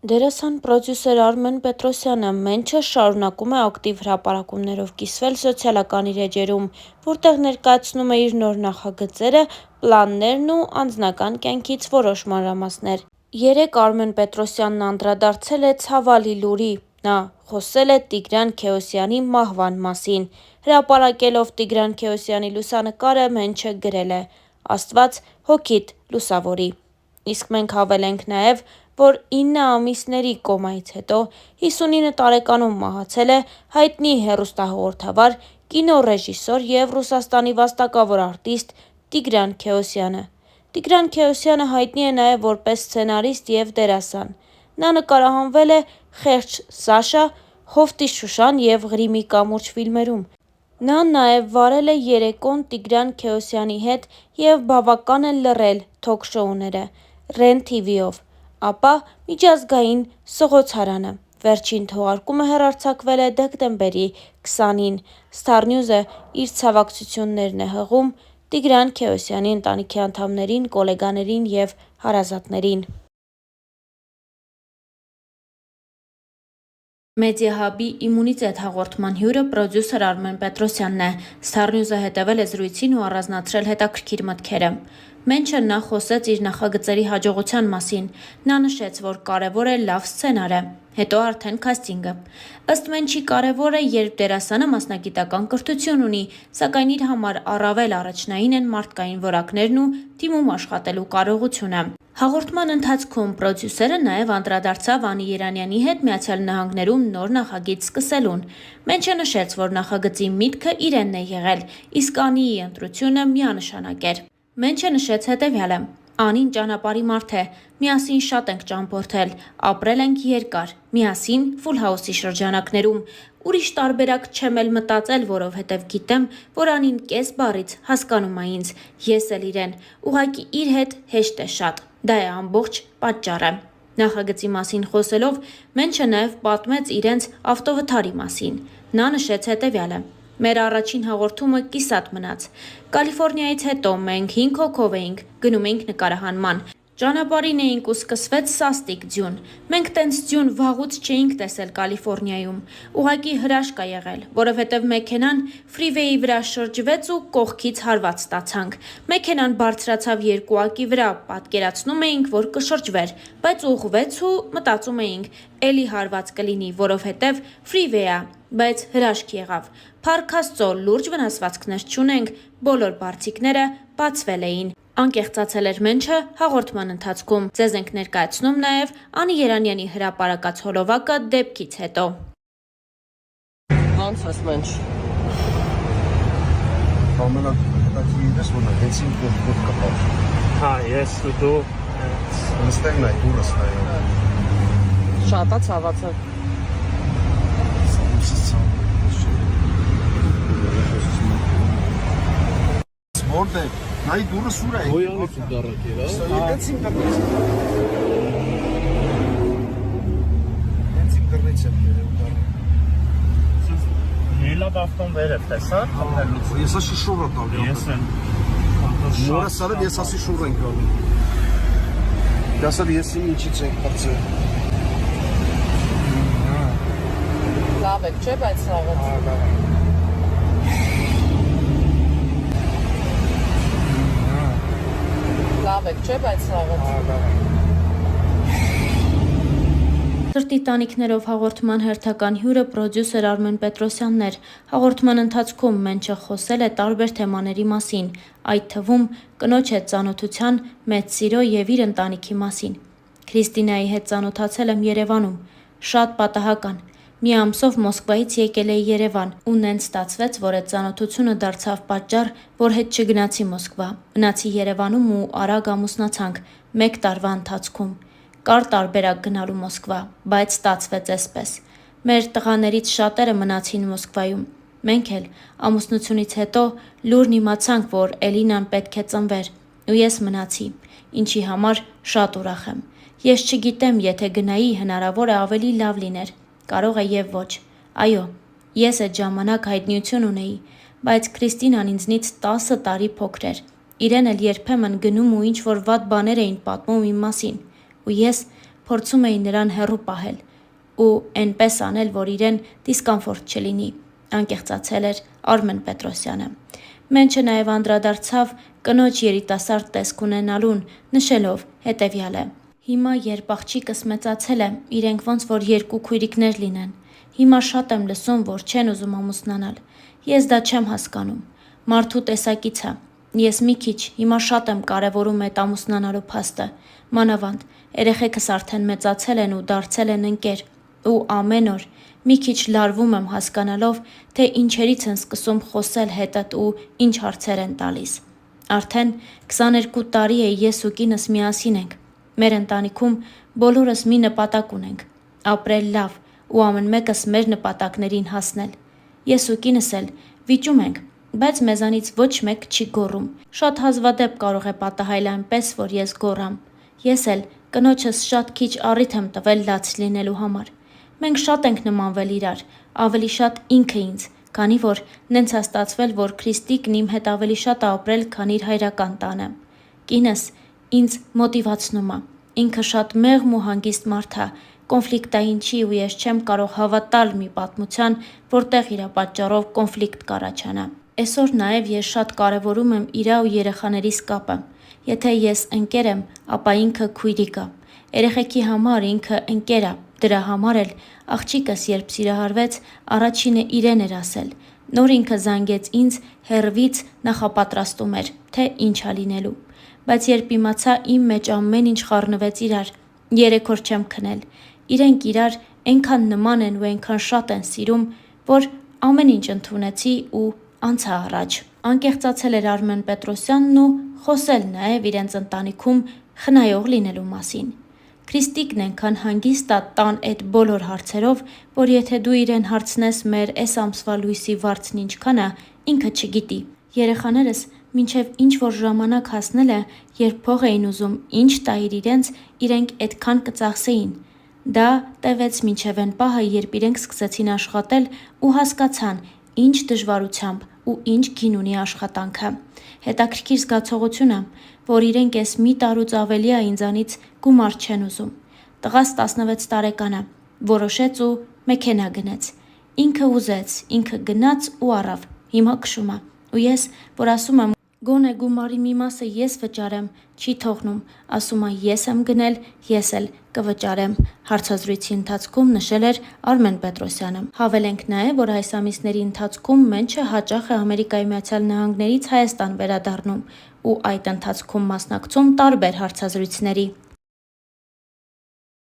Դերասան պրոդյուսեր Արմեն Պետրոսյանը Մենչը շարունակում է ակտիվ հրապարակումներով կիսվել սոցիալական իր էջերում, որտեղ ներկայացնում է իր նոր նախագծերը, պլաններն ու անձնական կյանքից որոշ մանրամասներ։ Երեկ Արմեն Պետրոսյանն անդրադարձել է ցավալի լուրի։ Նա խոսել է Տիգրան Քեոսյանի մահվան մասին։ Հրապարակելով Տիգրան Քեոսյանի լուսանկարը Մենչը գրել է. «Աստված հոգիդ լուսավորի»։ Իսկ մենք հավելենք նաև, որ 9 ամիսների կոմայից հետո 59 տարեկանում մահացել է հայտնի հեռուստահաղորդավար, կինոռեժիսոր և Ռուսաստանի վաստակավոր արտիստ Տիգրան Քեոսյանը։ Տիգրան Քեոսյանը հայտնի է նաև որպես սցենարիստ և դերասան։ Նա նկարահանվել է «Խեղճ Սաշա», «Հովտի Շուշան» և «Ղրիմի կամուրջ» ֆիլմերում։ Նա նաև վարել է «Երեկոն» Տիգրան Քեոսյանի հետ և բավական է լռել թոք-շոուները «Ռեն TV»-ով։ Ապա միջազգային սղոցարանը։ Վերջին թողարկումը հեռարձակվել է դեկտեմբերի 20-ին։ Starnews-ը իր ցավակցություններն է հղում Տիգրան Քեոսյանի ընտանիքի անդամներին, գոլեգաներին և հարազատներին։ Մեդիահաբի «Իմունիտետ» հաղորդման հյուրը պրոդյուսեր Արմեն Պետրոսյանն է։ Starnews-ը հետևել է զրույցին ու առանձնացրել հետաքրքիր մտքերը։ Մենչը նա խոսեց իր նախագծերի հաջողության մասին։ Նա նշեց, որ կարևոր է լավ սցենարը, հետո արդեն քաստինգը։ Ըստ Մենչի կարևոր է, երբ դերասանը մասնագիտական կրթություն ունի, սակայն իր համար առավել առաջնային են մարդկային որակներն ու թիմում աշխատելու կարողությունը։ Հաղորդման ընթացքում պրոդյուսերը նաև անդրադարձավ Անի Երանյանի հետ ԱՄՆ-ում նոր նախագիծ սկսելուն։ Մենչը նշեց, որ նախագծի միտքը իրենն է եղել, իսկ Անիի ընտրությունը միանշանակ էր։ Մենչը նշեց հետևյալը. Անին ճանապարհի մարդ է, միասին շատ ենք ճամփորդել, ապրել ենք երկար, միասին Full House-ի շրջանակներում։ Ուրիշ տարբերակ չեմ էլ մտածել, որովհետև գիտեմ, որ Անին կես բառից հասկանում է ինձ, ես էլ իրեն, ուղղակի իր հետ հեշտ է շատ, դա է ամբողջ պատճառը։ Նախագծի մասին խոսելով Մենչը նաև պատմեց իրենց ավտովթարի մասին։ Նա նշեց հետևյալը. Մեր առաջին հաղորդումը կիսատ մնաց։ Կալիֆոռնիայից հետո մենք 5 հոգով էինք, գնում էինք նկարահանման։ Ճանապարհին էինք ու սկսվեց սաստիկ ձյուն։ Մենք տենց ձյուն վաղուց չէինք տեսել Կալիֆոռնիայում։ Ուղղակի հրաշք ա եղել, որովհետև մեքենան ֆրիվեյի վրա շրջվեց ու կողքից հարված ստացանք։ Մեքենան բարձրացավ երկուակի վրա, պատկերացնում էինք, որ կշրջվեր, բայց ուղղվեց ու մտածում էինք, էլի հարված կլինի, որովհետև ֆրիվեյ ա, բայց հրաշք եղավ։ Փառք Աստծո, լուրջ վնասվածքներ չունենք, բոլոր բարձիկները բացվել էին։ Անկեղծացել էր Մենչը հաղորդման ընթացքում։ Ձեզ ենք ներկայացնում նաև Անի Երանյանի հրապարակած հոլովակը դեպքից հետո։ Ոնց ես Մենչ։ Ամենատակի ես որ հենց ինքն որ կապավ։ Հա, ես ու դու Նստենք նայ դուրս նայ։ Շատ է ցավացել։ Որտե՞ղ։ Նայ դուրս ուր է։ Ոյանից ու դարակեր, հա։ Հենց իմ դրնից։ Հենց իմ դրնից եմ բերել դառը։ Ելավ ավտոն վերև տեսա։ Ես ասի շուռ տալ։ Ես եմ։ Նորը սարը ես ասի շուռ ենք գալու։ Դասալ ես ինչից ենք բացել։ Լավ է, չէ, բայց լավ է։ Լավ է, չէ, բայց լավ է։ Սրտի տանիքներով հաղորդման հերթական հյուրը պրոդյուսեր Արմեն Պետրոսյանն էր։ Հաղորդման ընթացքում Մենչը խոսել է տարբեր թեմաների մասին, այդ թվում կնոջ հետ ծանոթության, մեծ սիրո և իր ընտանիքի մասին։ Քրիստինայի հետ ծանոթացել եմ Երևանում։ Շատ պատահական։ Մի ամսով Մոսկվայից եկել էի Երևան ու նենց ստացվեց, որ այդ ծանոթությունը դարձավ պատճառ, որ հետ չգնացի Մոսկվա։ Մնացի Երևանում ու արագ ամուսնացանք 1 տարվա ընթացքում։ Կար տարբերակ գնալու Մոսկվա, բայց ստացվեց էսպես։ Մեր տղաներից շատերը մնացին Մոսկվայում։ Մենք էլ ամուսնությունից հետո լուրն իմացանք, որ Էլինան պետք է ծնվեր, ու ես մնացի, ինչի համար շատ ուրախ եմ։ Ես չգիտեմ, եթե գնայի, հնարավոր է ավելի լավ լիներ, կարող է և ոչ։ Այո, ես այդ ժամանակ հայտնիություն ունեի, բայց Քրիստինան ինձնից 10 տարի փոքր էր։ Իրեն էլ երբեմն գնում ու ինչ-որ վատ բաներ էին պատմում իմ մասին, ու ես փորձում էին նրան հեռու պահել ու այնպես անել, որ իրեն դիսկոմֆորտ չլինի, անկեղծացել էր Արմեն Պետրոսյանը։ Մենչը նաև անդրադարձավ կնոջ երիտասարդ տեսք ունենալուն, նշելով հետևյալը. «Հիմա երբ աղջիկս մեծացել է, իրենք ոնց որ երկու քույրիկներ լինեն։ Հիմա շատ եմ լսում, որ չեն ուզում ամուսնանալ։ Ես դա չեմ հասկանում։ Մարդու տեսակից է։ Ես մի քիչ հիմա շատ եմ կարևորում այդ ամուսնանալու փաստը։ Մանավանդ երեխեքս արդեն մեծացել են ու դարձել են ընկեր, ու ամեն օր մի քիչ լարվում եմ հասկանալով, թե ինչերից են սկսում խոսել հետդ ու ինչ հարցեր են տալիս։ Արդեն 22 տարի է ես ու կինս միասին ենք։ Մեր ընտանիքում բոլորս մի նպատակ ունենք՝ ապրել լավ ու ամեն մեկս մեր նպատակներին հասնել։ Ես ու կինս էլ վիճում ենք, բայց մեզանից ոչ մեկ չի գոռում։ Շատ հազվադեպ կարող է պատահել այնպես, որ ես գոռամ։ Ես էլ կնոջս շատ քիչ առիթ եմ տվել լաց լինելու համար։ Մենք շատ ենք նմանվել իրար, ավելի շատ ինքը ինձ, քանի որ նենց է ստացվել, որ Քրիստիկն իմ հետ ավելի շատ է ապրել, քան իր հայրական տանը։ Կինս ինձ մոտիվացնում է։ Ինքը շատ մեղմ ու հանգիստ մարդ է, կոնֆլիկտային չի ու ես չեմ կարող հավատալ մի պատմության, որտեղ իրա պատճառով կոնֆլիկտ կառաջանա։ Այսօր նաև ես շատ կարևորում եմ իրա ու երեխաներիս կապը։ Եթե ես ընկեր եմ, ապա ինքը քույրիկ է։ Երեխեքի համար ինքը ընկեր է։ Դրա համար էլ աղջիկս երբ սիրահարվեց, առաջինը իրեն էր ասել։ Նոր ինքը զանգեց ինձ հեռվից նախապատրաստում էր, թե ինչ ա լինելու։ Բայց երբ իմացա իմ մեջ ամեն ինչ խառնվեց իրար, 3 օր չեմ քնել։ Իրենք իրար այնքան նման են ու այնքան շատ են սիրում, որ ամեն ինչ ընդունեցի ու անցա առաջ։ Անկեղծացել էր Արմեն Պետրոսյանն ու խոսել նաև իրենց ընտանիքում խնայող լինելու մասին։ Քրիստիկն այնքան հանգիստ է տան այդ բոլոր հարցերով, որ եթե դու իրեն հարցնես մեր այս ամսվա լույսի վարձն ինչքան է, ինքը չգիտի։ Երեխաներս մինչև ինչ որ ժամանակ հասնել է, երբ փող էին ուզում ինչ տայր իրենց, իրենք այդքան կծախսեին։ Դա տևեց մինչև այն պահը, երբ իրենք սկսեցին աշխատել ու հասկացան, ինչ դժվարությամբ ու ինչ գին ունի աշխատանքը։ Հետաքրքիր զգացողություն է, որ իրենք այս մի տարուց ավելի է ինձանից գումար չեն ուզում։ Տղաս 16 տարեկան է, որոշեց ու մեքենա գնեց։ Ինքը ուզեց, ինքը գնաց ու առավ, հիմա քշում է։ Ու ես, որ ասում եմ, գոնե գումարի մի մասը ես վճարեմ, չի թողնում, ասում է ես եմ գնել, ես էլ կվճարեմ, հարցազրույցի ընթացքում նշել էր Արմեն Պետրոսյանը։ Հավելենք նաև, որ այս ամիսների ընթացքում Մենչը հաճախ է Ամերիկայի Միացյալ Նահանգներից Հայաստան վերադառնում ու այդ ընթացքում մասնակցում տարբեր հարցազրույցների։